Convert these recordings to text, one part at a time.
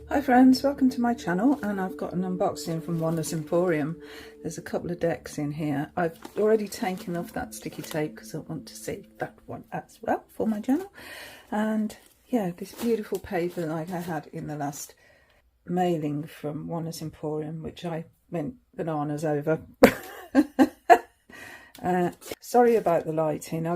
Hi friends, welcome to my channel, and I've got an unboxing from Oneness Emporium. There's a couple of decks in here. I've already taken off that sticky tape because I want to see that one as well for my channel. And yeah, this beautiful paper like I had in the last mailing from Oneness Emporium, which I went bananas over. Sorry about the lighting.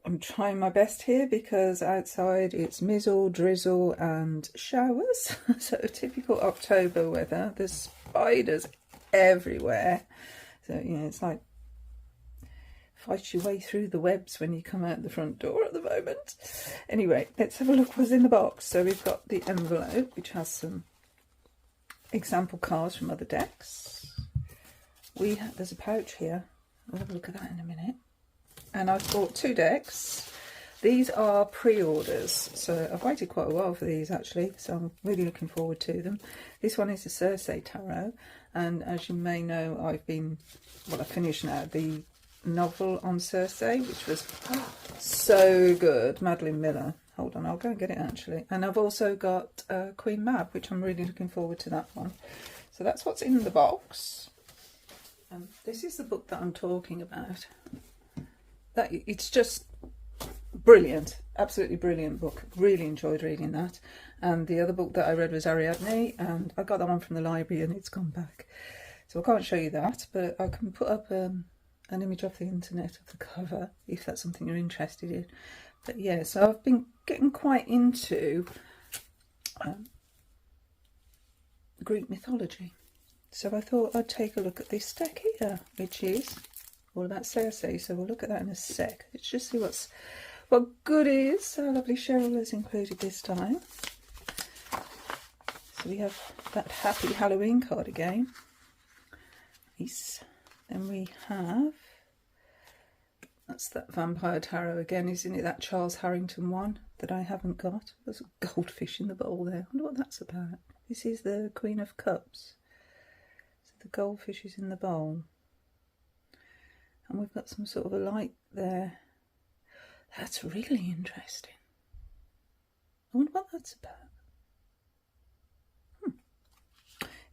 I'm trying my best here because outside it's mizzle, drizzle and showers. So typical October weather. There's spiders everywhere. So, you know, it's like fight your way through the webs when you come out the front door at the moment. Anyway, let's have a look what's in the box. So we've got the envelope, which has some example cards from other decks. There's a pouch here. We'll have a look at that in a minute. And I've bought two decks. These are pre-orders, so I've waited quite a while for these actually, so I'm really looking forward to them. This one is the Circe Tarot, and as you may know, I finished now the novel on Circe, which was so good. Madeline Miller. Hold on, I'll go and get it actually. And I've also got Queen Mab, which I'm really looking forward to that one. So that's what's in the box. This is the book that I'm talking about. It's just brilliant, absolutely brilliant book. Really enjoyed reading that. And the other book that I read was Ariadne, and I got that one from the library and it's gone back. So I can't show you that, but I can put up an image off the internet of the cover if that's something you're interested in. But yeah, so I've been getting quite into Greek mythology. So I thought I'd take a look at this deck here, which is all about Cersei, so we'll look at that in a sec. Let's just see what goodies our lovely Cheryl has included this time. So we have that Happy Halloween card again. Nice. Then we have, that's that Vampire Tarot again, isn't it? That Charles Harrington one that I haven't got. There's a goldfish in the bowl there. I wonder what that's about. This is the Queen of Cups. So the goldfish is in the bowl. And we've got some sort of a light there. That's really interesting. I wonder what that's about.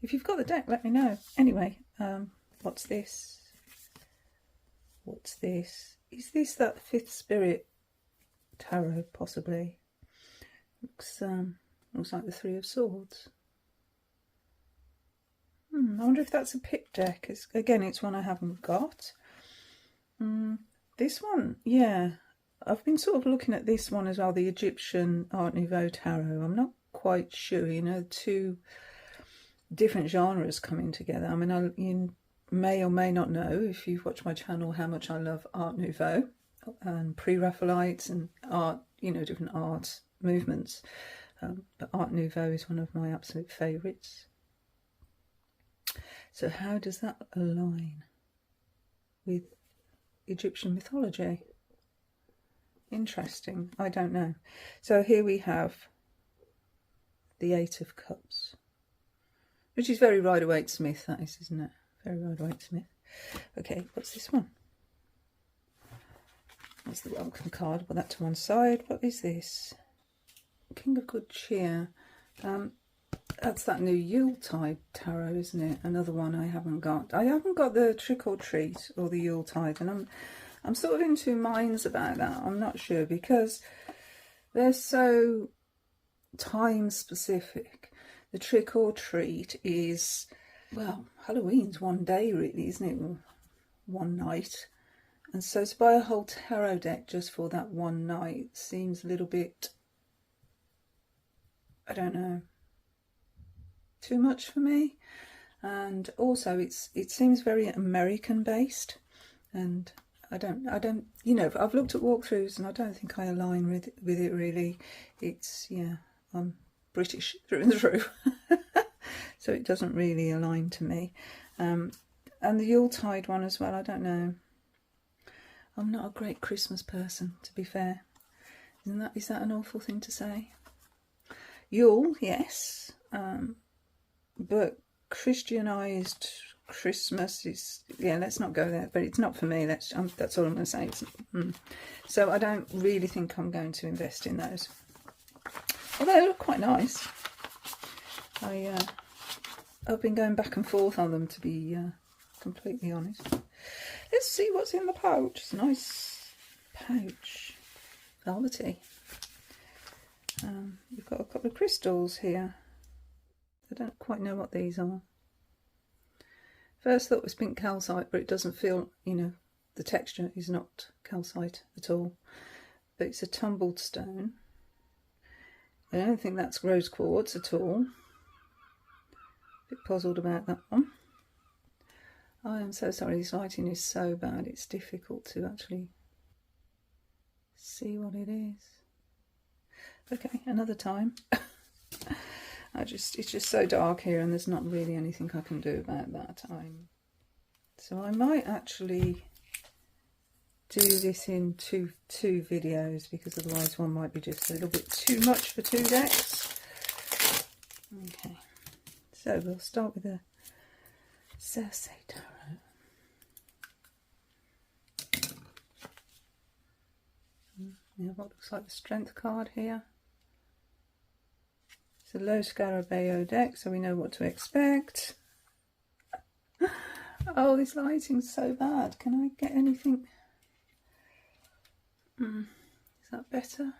If you've got the deck, let me know. Anyway, what's this? What's this? Is this that Fifth Spirit Tarot, possibly? Looks like the Three of Swords. I wonder if that's a pip deck. Again, it's one I haven't got. This one, yeah, I've been sort of looking at this one as well, the Egyptian Art Nouveau Tarot. I'm not quite sure, you know, two different genres coming together. I mean, you may or may not know, if you've watched my channel, how much I love Art Nouveau and Pre-Raphaelites and art, you know, different art movements. But Art Nouveau is one of my absolute favourites. So how does that align with Egyptian mythology? Interesting. I don't know. So here we have the Eight of Cups, which is very Rider-Waite-Smith, that is, isn't it? Very Rider-Waite-Smith. Okay, what's this one? That's the welcome card. Put that to one side. What is this? King of Good Cheer. That's that new Yuletide Tarot, isn't it? Another one I haven't got. I haven't got the Trick or Treat or the Yuletide, and I'm sort of in two minds about that. I'm not sure because they're so time specific. The Trick or Treat is, well, Halloween's one day really, isn't it? One night. And so to buy a whole tarot deck just for that one night seems a little bit, I don't know, too much for me. And also it seems very American based, and I don't you know, I've looked at walkthroughs and I don't think I align with it really. It's, yeah, I'm British through and through. So it doesn't really align to me. And the Yuletide one as well, I don't know. I'm not a great Christmas person, to be fair. Is that an awful thing to say? Yule, yes. But Christianized Christmas is, yeah, let's not go there, but it's not for me. That's all I'm going to say. So I don't really think I'm going to invest in those. Although they look quite nice. I've been going back and forth on them, to be completely honest. Let's see what's in the pouch. It's a nice pouch, velvety. We've got a couple of crystals here. I don't quite know what these are. First thought was pink calcite, but it doesn't feel, you know, the texture is not calcite at all. But it's a tumbled stone. I don't think that's rose quartz at all. A bit puzzled about that one. I am so sorry, this lighting is so bad, it's difficult to actually see what it is. Okay, another time. It's just so dark here, and there's not really anything I can do about that. So I might actually do this in two videos, because otherwise one might be just a little bit too much for 2 decks. Okay, so we'll start with the Circe Tarot. We have what looks like the Strength card here. It's a low Scarabeo deck, so we know what to expect. Oh, this lighting's so bad. Can I get anything? Is that better?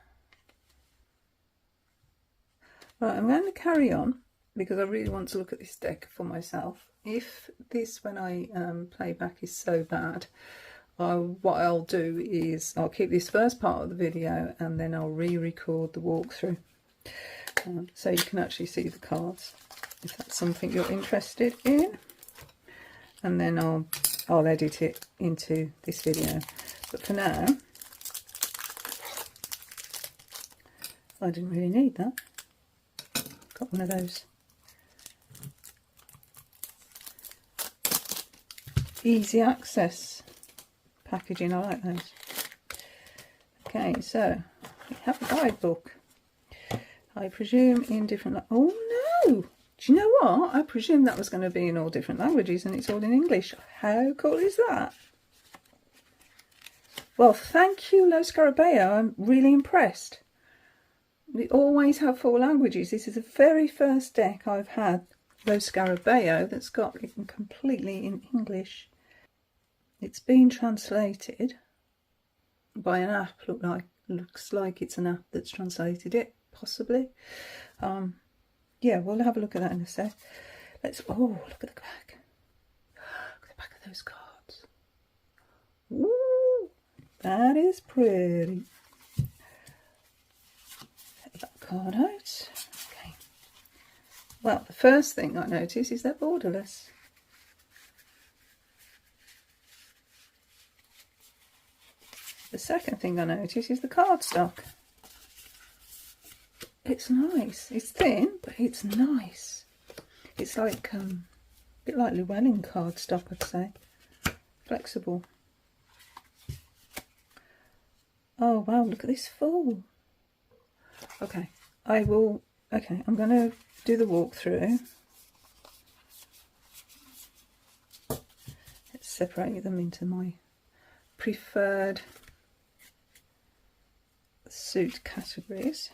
Right, I'm going to carry on because I really want to look at this deck for myself. If this, when I play back, is so bad, what I'll do is I'll keep this first part of the video and then I'll re-record the walkthrough. So you can actually see the cards, if that's something you're interested in, and then I'll edit it into this video. But for now, I didn't really need that. Got one of those easy access packaging, I like those. Okay, so we have a guidebook. I presume in different... Oh no! Do you know what? I presume that was going to be in all different languages, and it's all in English. How cool is that? Well, thank you, Lo Scarabeo. I'm really impressed. We always have 4 languages. This is the very first deck I've had, Lo Scarabeo, that's got it completely in English. It's been translated by an app. Looks like it's an app that's translated it. Possibly. Yeah, we'll have a look at that in a sec. Oh, look at the back. Look at the back of those cards. Ooh, that is pretty. Take that card out. Okay. Well, the first thing I notice is they're borderless. The second thing I notice is the cardstock. It's nice. It's thin, but it's nice. It's like a bit like Llewellyn cardstock, I'd say. Flexible. Oh wow, look at this fold. Okay, I'm going to do the walkthrough. Let's separate them into my preferred suit categories.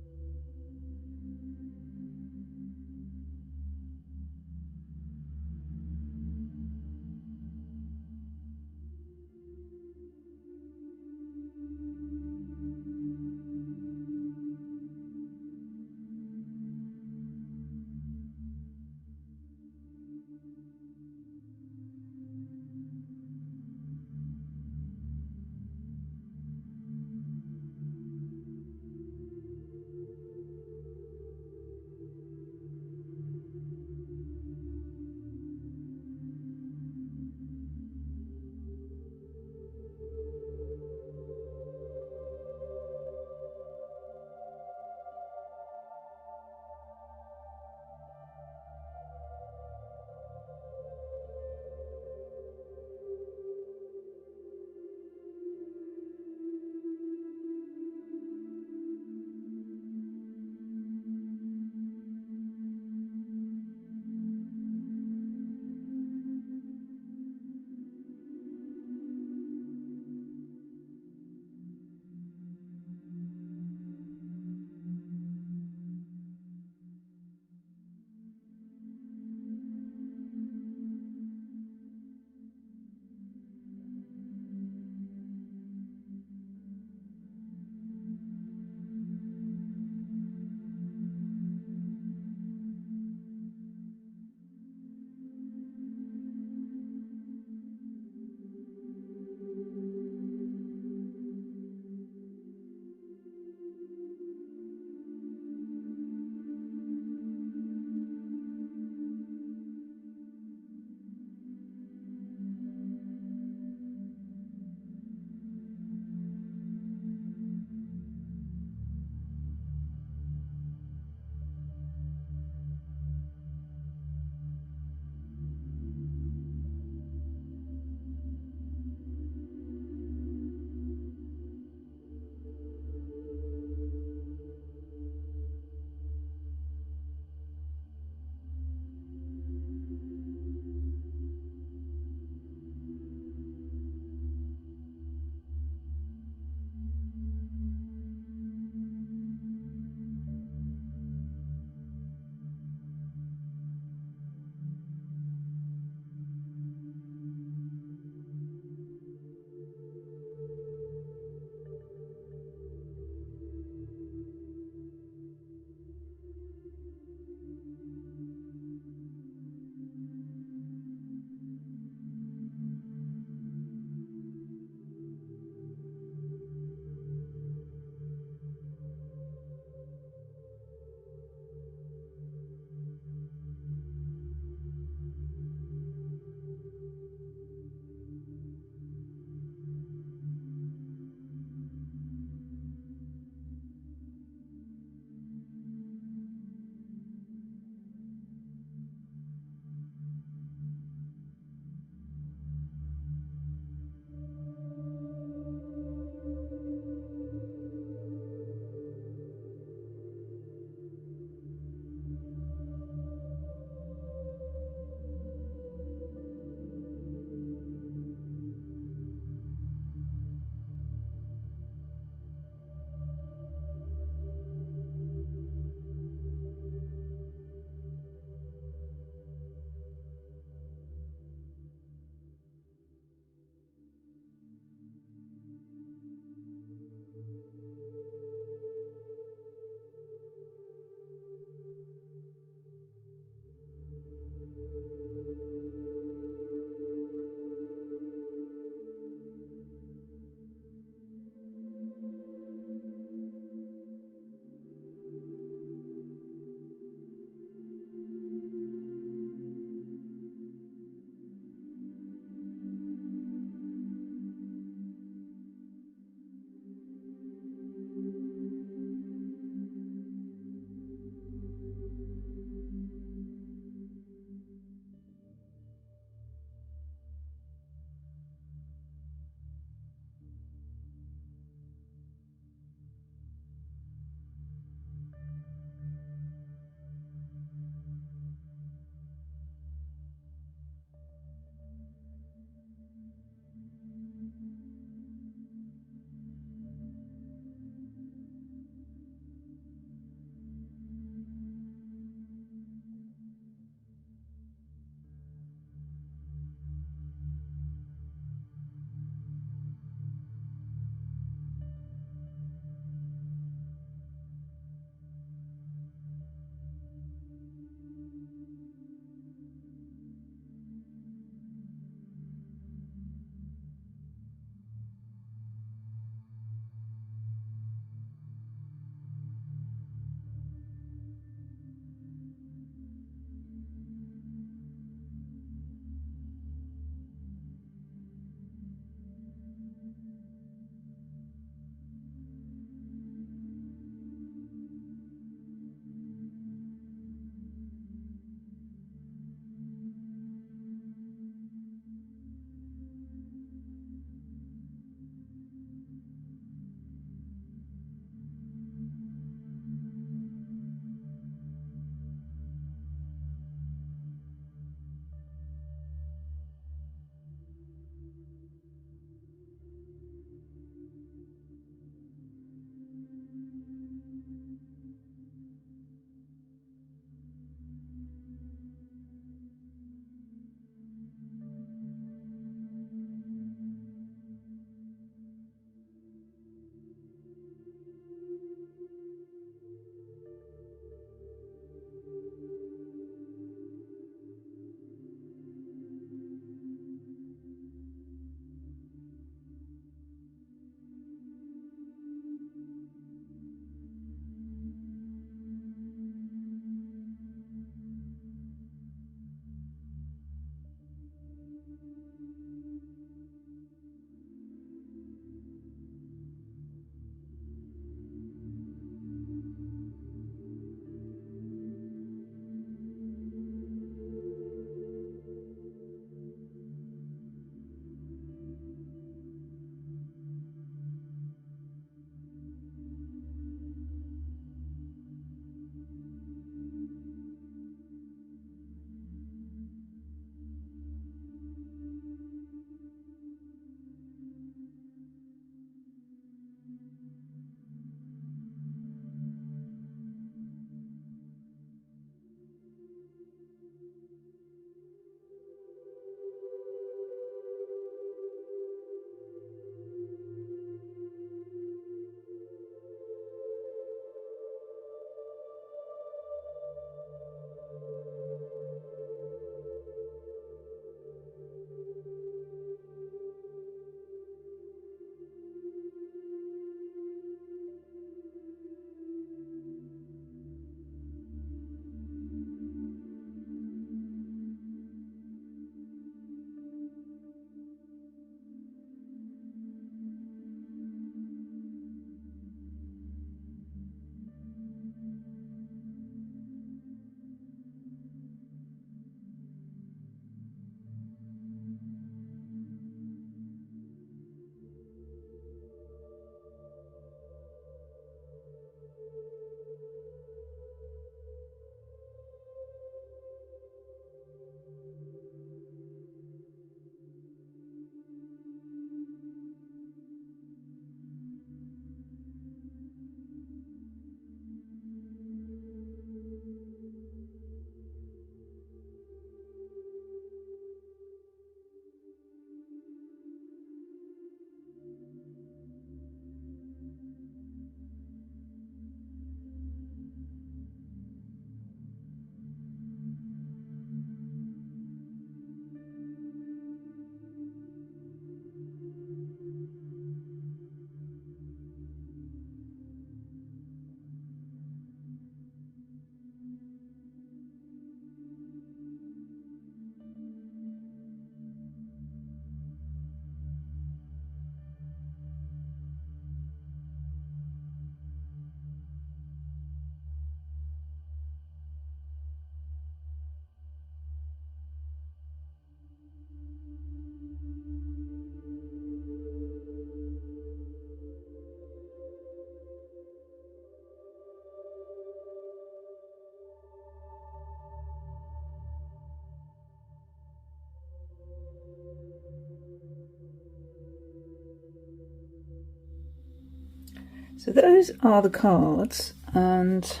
So those are the cards, and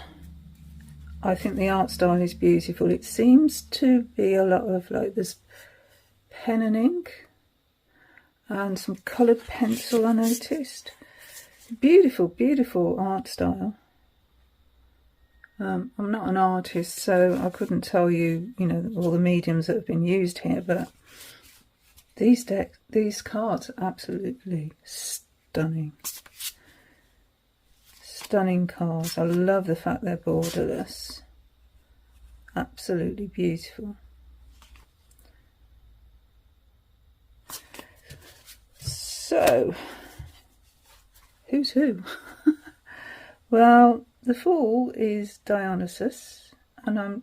I think the art style is beautiful. It seems to be a lot of like this pen and ink and some coloured pencil, I noticed. Beautiful, beautiful art style. I'm not an artist, so I couldn't tell you, you know, all the mediums that have been used here, but these cards are absolutely stunning. Stunning cards. I love the fact they're borderless. Absolutely beautiful. So, who's who? Well, the Fool is Dionysus, and I'm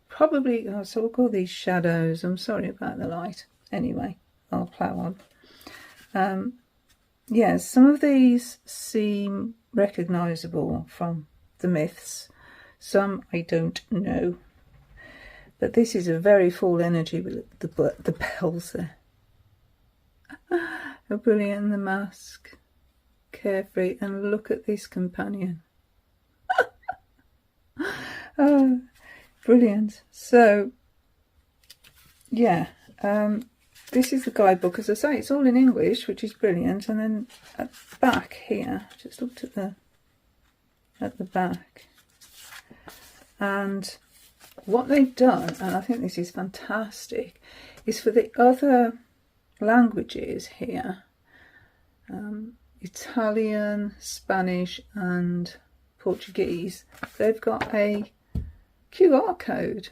probably, so we'll call these shadows. I'm sorry about the light. Anyway, I'll plough on. Yes, some of these seem recognisable from the myths. Some I don't know. But this is a very full energy with the bells there. Oh, brilliant, the mask. Carefree, and look at this companion. Oh, brilliant. So, yeah, this is the guidebook. As I say, it's all in English, which is brilliant. And then at the back here, just looked at the back, and what they've done, and I think this is fantastic, is for the other languages here, Italian, Spanish and Portuguese, they've got a QR code,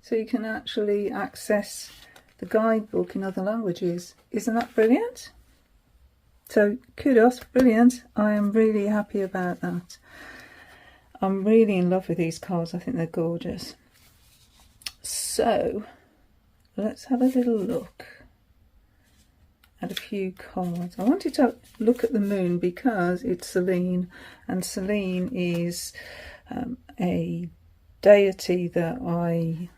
so you can actually access the guidebook in other languages. Isn't that brilliant? So kudos, brilliant. I am really happy about that. I'm really in love with these cards. I think they're gorgeous. So let's have a little look at a few cards. I wanted to look at the moon because it's Selene, and Selene is a deity that I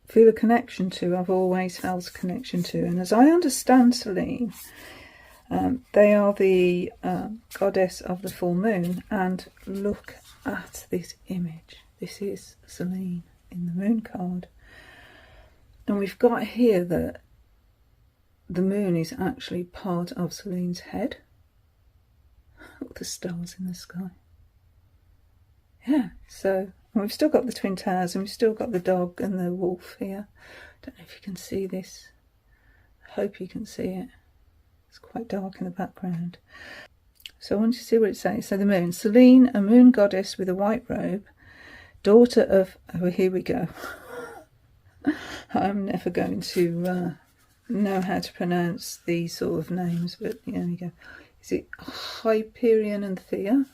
feel a connection to. I've always felt a connection to, and as I understand Selene, they are the goddess of the full moon. And look at this image. This is Selene in the moon card, and we've got here that the moon is actually part of Selene's head. Look at the stars in the sky. Yeah, so and we've still got the twin towers, and we've still got the dog and the wolf here. Don't know if you can see this. I hope you can see it. It's quite dark in the background. So I want you to see what it says. So the moon, Selene, a moon goddess with a white robe, daughter of, oh, here we go. I'm never going to know how to pronounce these sort of names, but here we go. Is it Hyperion and Thea?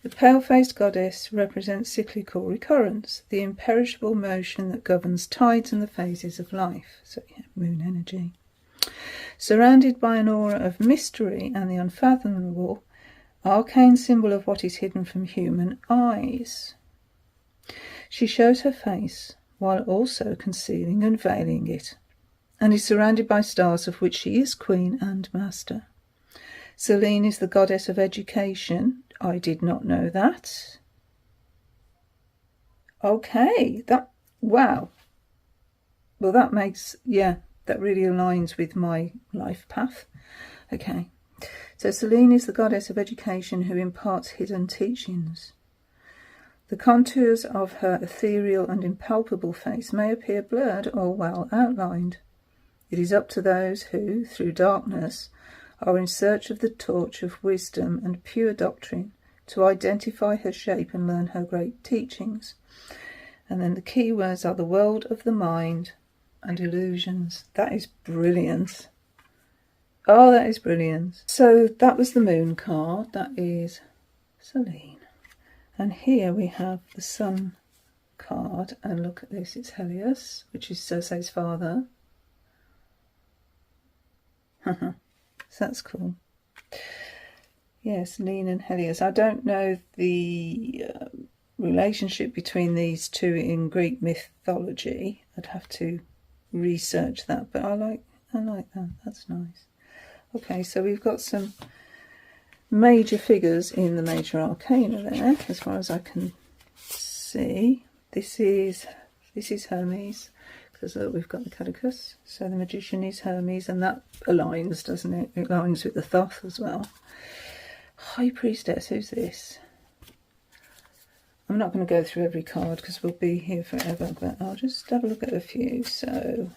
The pale-faced goddess represents cyclical recurrence, the imperishable motion that governs tides and the phases of life. So yeah, moon energy. Surrounded by an aura of mystery and the unfathomable, arcane symbol of what is hidden from human eyes. She shows her face while also concealing and veiling it, and is surrounded by stars of which she is queen and master. Selene is the goddess of education. I did not know that. Okay, wow. Well, that makes, yeah, that really aligns with my life path. Okay, so Selene is the goddess of education who imparts hidden teachings. The contours of her ethereal and impalpable face may appear blurred or well outlined. It is up to those who, through darkness, are in search of the torch of wisdom and pure doctrine to identify her shape and learn her great teachings. And then the key words are the world of the mind and illusions. That is brilliant. Oh, that is brilliant. So that was the moon card. That is Selene. And here we have the sun card. And look at this. It's Helios, which is Cersei's father. So that's cool. Yes, Selene and Helios. I don't know the relationship between these two in Greek mythology. I'd have to research that, but I like that. That's nice. Okay, so we've got some major figures in the major arcana there, as far as I can see. This is Hermes, because we've got the Caduceus, so the magician is Hermes, and that aligns, doesn't it? It aligns with the Thoth as well. High Priestess, who's this? I'm not going to go through every card because we'll be here forever, but I'll just have a look at a few. So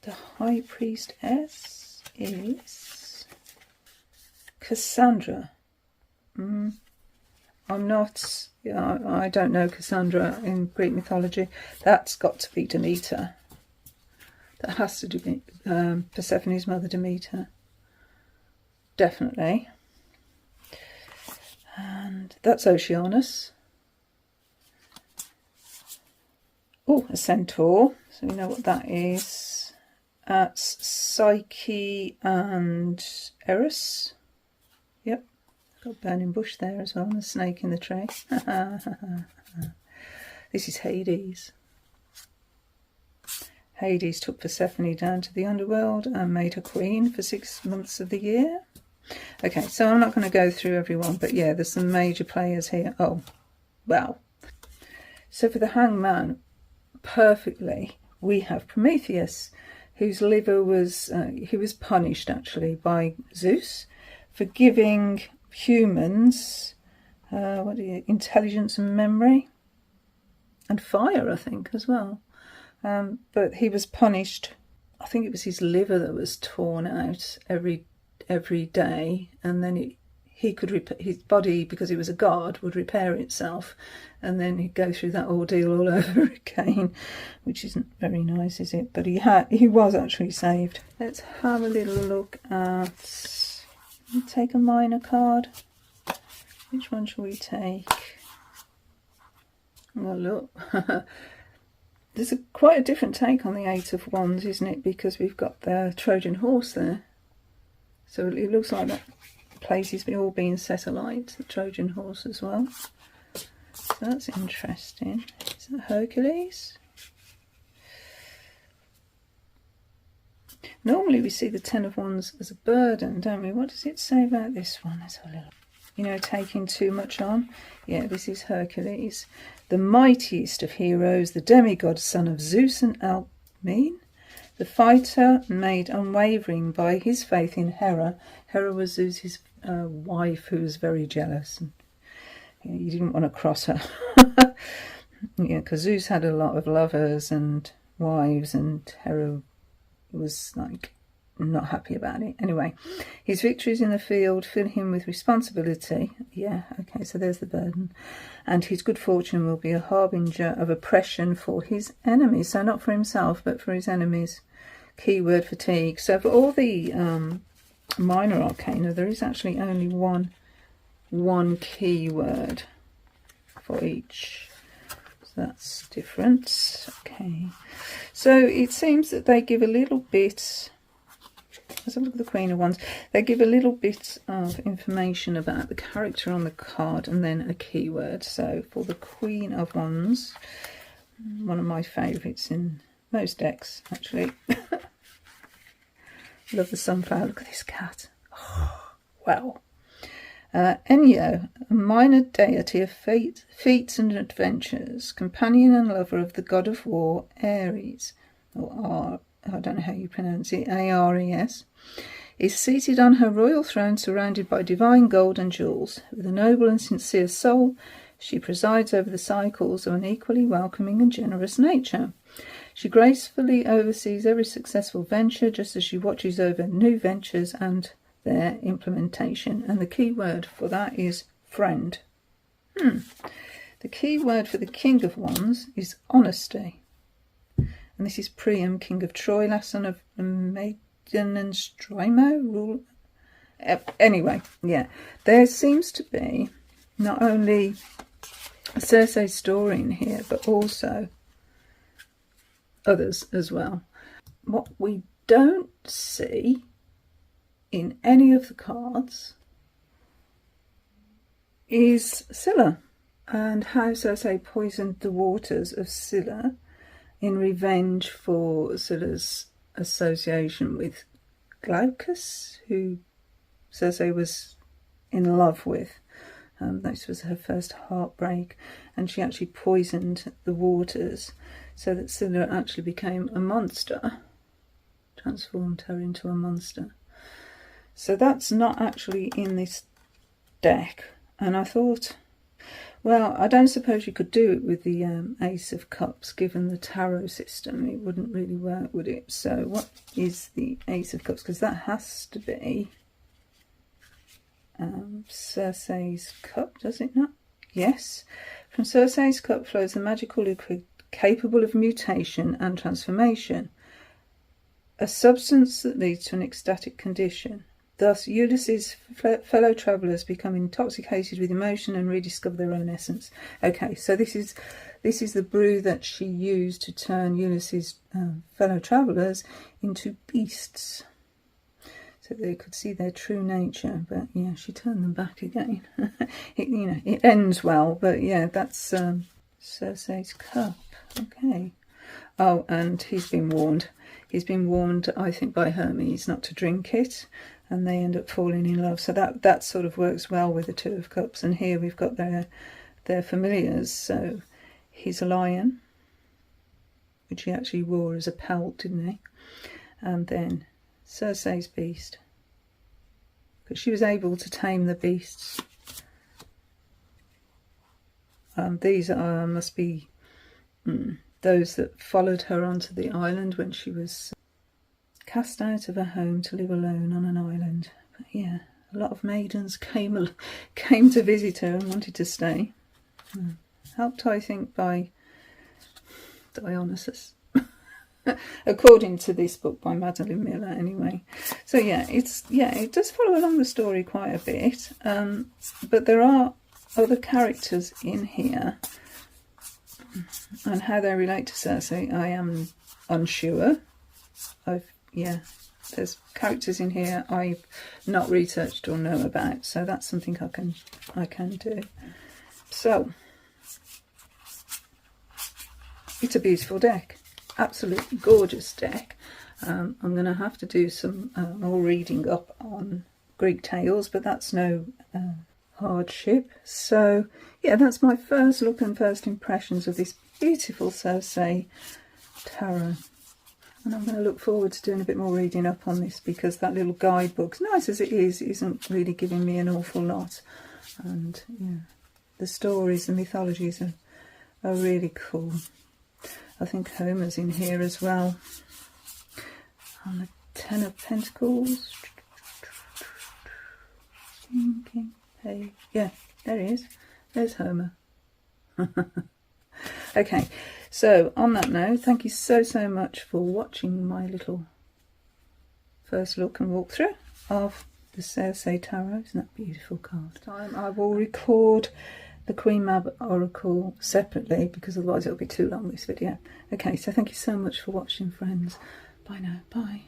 the High Priestess is Cassandra. I'm not, I don't know Cassandra in Greek mythology. That's got to be Demeter. That has to be Persephone's mother, Demeter. Definitely. And that's Oceanus. Oh, a centaur. So we know what that is. That's Psyche and Eris. Yep. Got a burning bush there as well, and a snake in the tree. This is Hades. Hades took Persephone down to the underworld and made her queen for 6 months of the year. Okay, so I'm not going to go through everyone, but yeah, there's some major players here. Oh, wow. So for the Hangman, perfectly, we have Prometheus, whose liver was, he was punished actually by Zeus for giving humans, intelligence and memory, and fire, I think, as well. But he was punished. I think it was his liver that was torn out every day, and then he could his body, because he was a god, would repair itself, and then he'd go through that ordeal all over again, which isn't very nice, is it? But he was actually saved. Let's have a little look at. Take a minor card. Which one shall we take? Oh, look. There's quite a different take on the Eight of Wands, isn't it? Because we've got the Trojan horse there. So it looks like that place is all being set alight, the Trojan horse as well. So that's interesting. Is that Hercules? Normally we see the Ten of Wands as a burden, don't we? What does it say about this one? Let's have a little. Taking too much on. Yeah, this is Hercules. The mightiest of heroes, the demigod son of Zeus and Alcmene. The fighter made unwavering by his faith in Hera. Hera was Zeus's wife, who was very jealous. And, you didn't want to cross her. Yeah, because Zeus had a lot of lovers and wives, and Hera was like not happy about it. Anyway, his victories in the field fill him with responsibility. Yeah, okay, so there's the burden. And his good fortune will be a harbinger of oppression for his enemies. So not for himself, but for his enemies. Keyword fatigue. So for all the minor arcana, there is actually only one keyword for each. So that's different. Okay. So it seems that they give a little bit. Let's have a look at the Queen of Wands. They give a little bit of information about the character on the card and then a keyword. So for the Queen of Wands, one of my favourites in most decks, actually. Love the sunflower. Look at this cat. Oh, wow. Enyo, a minor deity of feats and adventures, companion and lover of the god of war, Ares, or I don't know how you pronounce it, Ares, is seated on her royal throne surrounded by divine gold and jewels. With a noble and sincere soul, she presides over the cycles of an equally welcoming and generous nature. She gracefully oversees every successful venture, just as she watches over new ventures and their implementation. And the key word for that is friend. The key word for the King of Wands is honesty. And this is Priam, King of Troy, last son of Maiden and Strimo. Anyway, yeah. There seems to be not only a Cersei story in here, but also others as well. What we don't see in any of the cards is Scylla, and how Cersei poisoned the waters of Scylla in revenge for Scylla's association with Glaucus, who Cersei was in love with. This was her first heartbreak, and she actually poisoned the waters so that Scylla actually became a monster, transformed her into a monster. So that's not actually in this deck, and I thought, well, I don't suppose you could do it with the Ace of Cups, given the tarot system. It wouldn't really work, would it? So what is the Ace of Cups? Because that has to be Circe's cup, does it not? Yes. From Circe's cup flows the magical liquid capable of mutation and transformation, a substance that leads to an ecstatic condition. Thus, Ulysses' fellow travellers become intoxicated with emotion and rediscover their own essence. Okay, so this is the brew that she used to turn Ulysses' fellow travellers into beasts, so they could see their true nature. But yeah, she turned them back again. It ends well, but yeah, that's Circe's cup. Okay. Oh, and he's been warned. He's been warned, I think, by Hermes not to drink it, and they end up falling in love. So that sort of works well with the Two of Cups. And here we've got their familiars. So he's a lion, which he actually wore as a pelt, didn't he? And then Circe's beast, because she was able to tame the beasts. These must be those that followed her onto the island when she was cast out of her home to live alone on an island. But yeah, a lot of maidens came to visit her and wanted to stay. Helped, I think, by Dionysus. According to this book by Madeline Miller, anyway. So yeah, it does follow along the story quite a bit, but there are other characters in here, and how they relate to Circe, I am unsure. There's characters in here I've not researched or know about, so that's something I can do. So it's a beautiful deck. Absolutely gorgeous deck. I'm going to have to do some more reading up on Greek tales, but that's no hardship. So yeah, that's my first look and first impressions of this beautiful Circe Tarot. And I'm going to look forward to doing a bit more reading up on this, because that little guidebook, nice as it is, isn't really giving me an awful lot. And yeah, the stories, the mythologies are really cool. I think Homer's in here as well. On the Ten of Pentacles. Hey, yeah, there he is. There's Homer. Okay, so on that note, thank you so much for watching my little first look and walkthrough of the Circe Tarot. Isn't that a beautiful card? I will record the Queen Mab Oracle separately, because otherwise it'll be too long, this video. Okay, so thank you so much for watching, friends. Bye now. Bye.